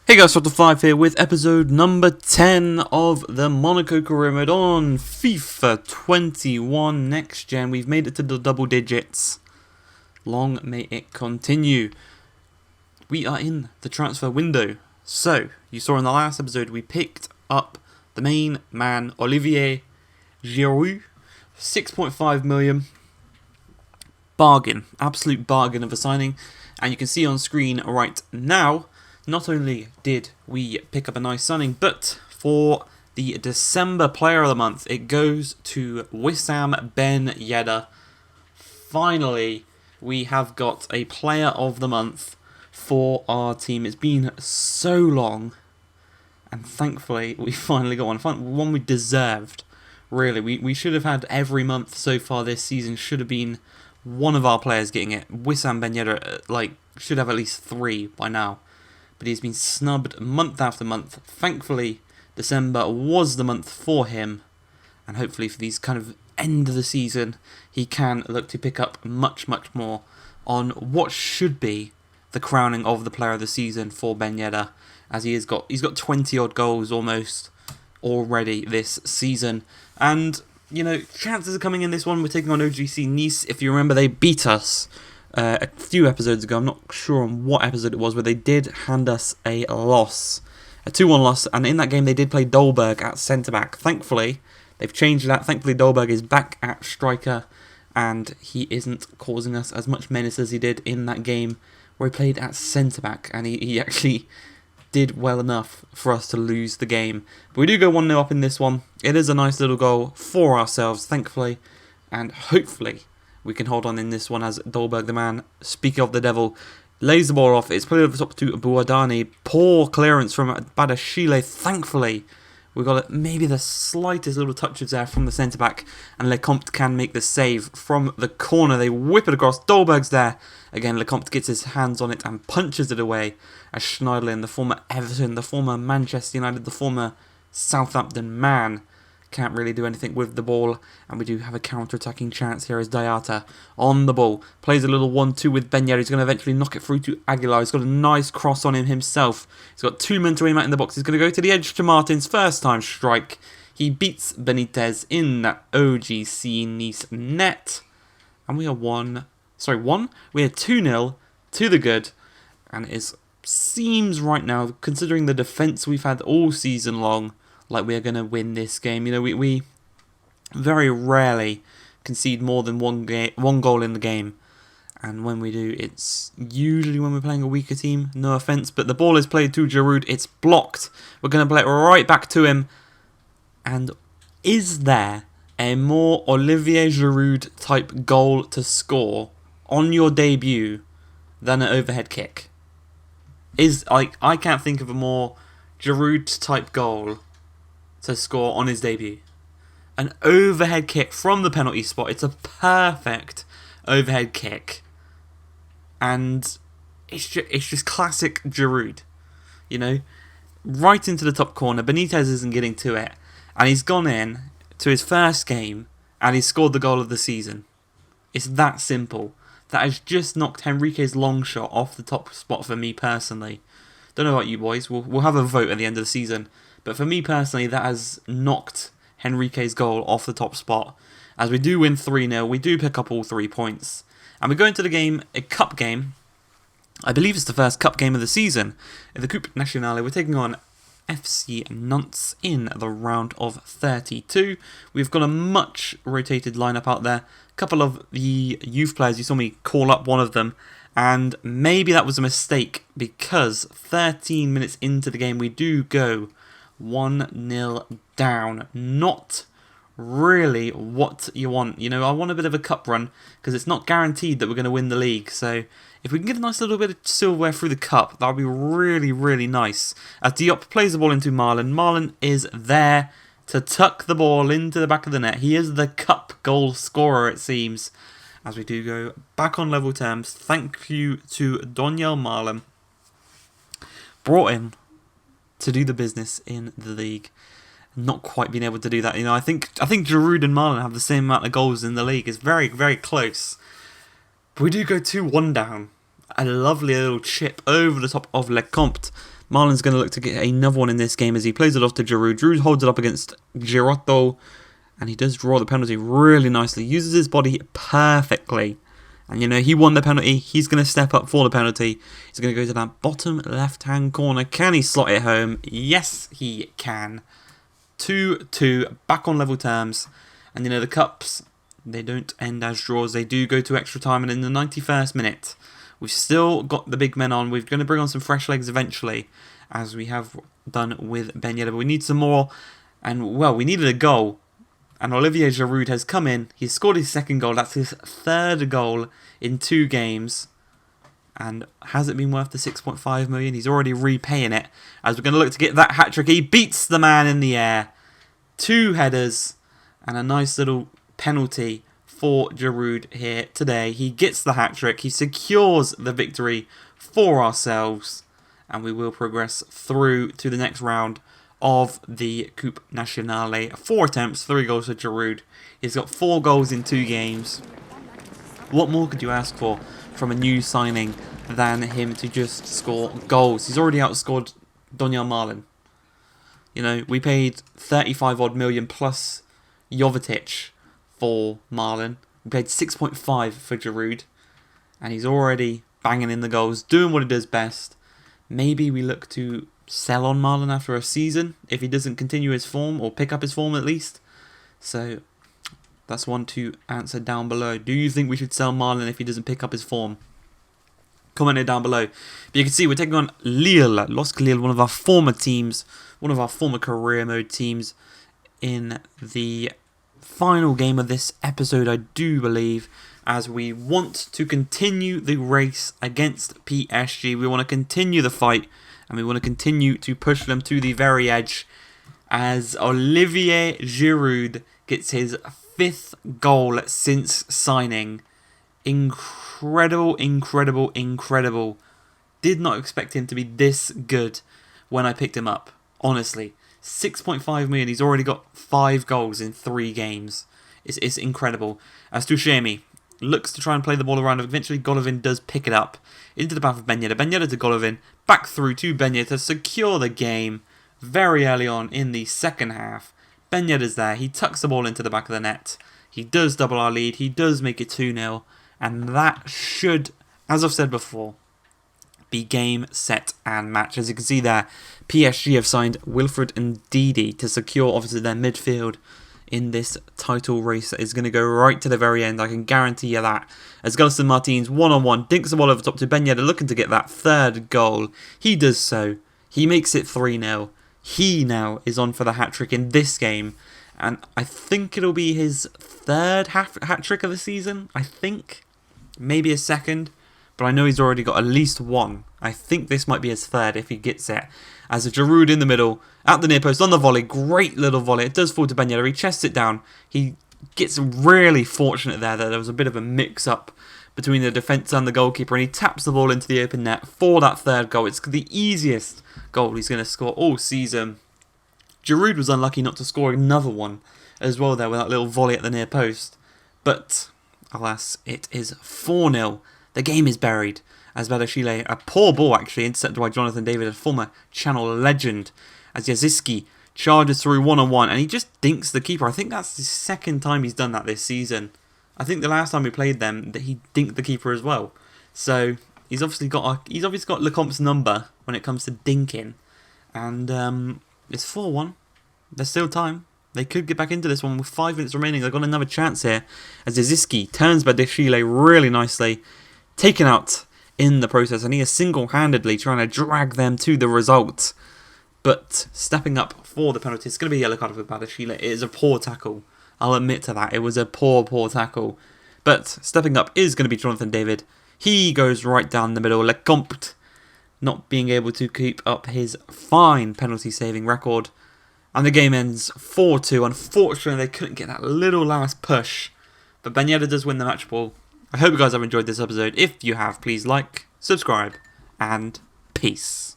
Hey guys, Sort5 here with episode number 10 of the Monaco career mode on FIFA 21 Next Gen. We've made it to the double digits. Long may it continue. We are in the transfer window. So, you saw in the last episode we picked up the main man, Olivier Giroud. 6.5 million. Bargain. Absolute bargain of a signing. And you can see on screen right now, not only did we pick up a nice signing, but for the December Player of the Month, it goes to Wissam Ben Yedder. Finally, we have got a Player of the Month for our team. It's been so long, and thankfully we finally got one we deserved. Really, we should have had every month so far this season. Should have been one of our players getting it. Wissam Ben Yedder, should have at least 3 by now. But he's been snubbed month after month. Thankfully, December was the month for him. And hopefully for these kind of end of the season, he can look to pick up much, much more on what should be the crowning of the player of the season for Ben Yedder. As he's got 20 odd goals almost already this season. And, you know, chances are coming in this one. We're taking on OGC Nice. If you remember, they beat us a few episodes ago. I'm not sure on what episode it was, but they did hand us a loss, a 2-1 loss, and in that game they did play Dolberg at centre-back. Thankfully, they've changed that. Thankfully, Dolberg is back at striker, and he isn't causing us as much menace as he did in that game where he played at centre-back, and he actually did well enough for us to lose the game. But we do go 1-0 up in this one. It is a nice little goal for ourselves, thankfully, and hopefully we can hold on in this one as Dolberg, the man, speaking of the devil, lays the ball off. It's played over the top to Bouadani. Poor clearance from Badashile. Thankfully, we got maybe the slightest little touches there from the centre-back, and Lecomte can make the save from the corner. They whip it across. Dolberg's there. Again, Lecomte gets his hands on it and punches it away as Schneiderlin, the former Everton, the former Manchester United, the former Southampton man, can't really do anything with the ball, and we do have a counter-attacking chance here as Diata on the ball. Plays a little 1-2 with Ben Yedder. He's going to eventually knock it through to Aguilar. He's got a nice cross on him himself. He's got 2 men to aim at in the box. He's going to go to the edge to Martin's first time strike. He beats Benitez in that OGC Nice net. And we are 2-0 to the good. And it seems right now, considering the defence we've had all season long, like we are going to win this game. You know, we very rarely concede more than one goal in the game. And when we do, it's usually when we're playing a weaker team. No offence, but the ball is played to Giroud. It's blocked. We're going to play it right back to him. And is there a more Olivier Giroud type goal to score on your debut than an overhead kick? I can't think of a more Giroud type goal to score on his debut. An overhead kick from the penalty spot. It's a perfect overhead kick. And it's just classic Giroud. You know, right into the top corner. Benitez isn't getting to it. And he's gone in to his first game and he's scored the goal of the season. It's that simple. That has just knocked Henrique's long shot off the top spot for me personally. Don't know about you boys. We'll have a vote at the end of the season. But for me personally, that has knocked Henrique's goal off the top spot. As we do win 3-0, we do pick up all 3 points. And we go into the game, a cup game. I believe it's the first cup game of the season. In the Coupe Nationale, we're taking on FC Nantes in the round of 32. We've got a much rotated lineup out there. A couple of the youth players, you saw me call up one of them. And maybe that was a mistake because 13 minutes into the game, we do go 1-0 down. Not really what you want. You know, I want a bit of a cup run because it's not guaranteed that we're going to win the league. So if we can get a nice little bit of silverware through the cup, that would be really, really nice. As Diop plays the ball into Marlon. Marlon is there to tuck the ball into the back of the net. He is the cup goal scorer, it seems. As we do go back on level terms. Thank you to Daniel Marlon. Brought in to do the business in the league. Not quite being able to do that. You know, I think Giroud and Marlon have the same amount of goals in the league. It's very, very close. But we do go 2-1 down. A lovely little chip over the top of Lecomte. Marlon's going to look to get another one in this game as he plays it off to Giroud. Giroud holds it up against Girotto, and he does draw the penalty really nicely. Uses his body perfectly. And, you know, he won the penalty. He's going to step up for the penalty. He's going to go to that bottom left-hand corner. Can he slot it home? Yes, he can. 2-2, back on level terms. And, you know, the cups, they don't end as draws. They do go to extra time. And in the 91st minute, we've still got the big men on. We're going to bring on some fresh legs eventually, as we have done with Ben Yedder. But we need some more. And, well, we needed a goal. And Olivier Giroud has come in. He's scored his second goal. That's his third goal in 2 games. And has it been worth the 6.5 million? He's already repaying it. As we're going to look to get that hat-trick. He beats the man in the air. 2 headers and a nice little penalty for Giroud here today. He gets the hat-trick. He secures the victory for ourselves. And we will progress through to the next round of the Coupe Nationale. 4 attempts, 3 goals for Giroud. He's got 4 goals in 2 games. What more could you ask for from a new signing than him to just score goals? He's already outscored Donyell Marlin. You know, we paid 35 odd million plus Jovetic for Marlin. We paid 6.5 for Giroud. And he's already banging in the goals, doing what he does best. Maybe we look to sell on Marlon after a season if he doesn't continue his form, or pick up his form at least. So that's one to answer down below. Do you think we should sell Marlon if he doesn't pick up his form? Comment it down below. But you can see we're taking on Lille, LOSC Lille, one of our former teams, one of our former career mode teams, in the final game of this episode, I do believe, as we want to continue the race against PSG. We want to continue the fight, and we want to continue to push them to the very edge, as Olivier Giroud gets his 5th goal since signing. Incredible, incredible, incredible. Did not expect him to be this good when I picked him up, honestly. 6.5 million, he's already got 5 goals in 3 games. It's incredible. As Tushemi looks to try and play the ball around. Eventually, Golovin does pick it up into the path of Ben Yedder. Ben Yedder to Golovin. Back through to Ben Yedder to secure the game very early on in the second half. Ben Yedder's there. He tucks the ball into the back of the net. He does double our lead. He does make it 2-0. And that should, as I've said before, be game, set and match. As you can see there, PSG have signed Wilfred and Didi to secure, obviously, their midfield in this title race that is going to go right to the very end. I can guarantee you that. As Gustin Martins, one-on-one, dinks the ball over top to Ben Yedder, looking to get that 3rd goal. He does so. He makes it 3-0. He now is on for the hat-trick in this game. And I think it'll be his 3rd hat-trick of the season. I think. Maybe his 2nd. But I know he's already got at least 1. I think this might be his 3rd if he gets it. As a Giroud in the middle, at the near post, on the volley. Great little volley. It does fall to Ben Yedder. He chests it down. He gets really fortunate there that there was a bit of a mix-up between the defence and the goalkeeper. And he taps the ball into the open net for that 3rd goal. It's the easiest goal he's going to score all season. Giroud was unlucky not to score another one as well there with that little volley at the near post. But, alas, it is 4-0. The game is buried. As Badashile, a poor ball actually, intercepted by Jonathan David, a former Channel legend, as Yaziski charges through one-on-one, and he just dinks the keeper. I think that's the 2nd time he's done that this season. I think the last time we played them, that he dinked the keeper as well. So he's obviously got Lecompte's number when it comes to dinking, and it's 4-1. There's still time. They could get back into this one with 5 minutes remaining. They've got another chance here, as Yaziski turns Badashile really nicely, taken out in the process, and he is single-handedly trying to drag them to the result. But stepping up for the penalty, it's going to be a yellow card for Badashile. It is a poor tackle. I'll admit to that. It was a poor tackle. But stepping up is going to be Jonathan David. He goes right down the middle. Lecompte not being able to keep up his fine penalty-saving record. And the game ends 4-2. Unfortunately, they couldn't get that little last push. But Ben Yedder does win the match ball. I hope you guys have enjoyed this episode. If you have, please like, subscribe, and peace.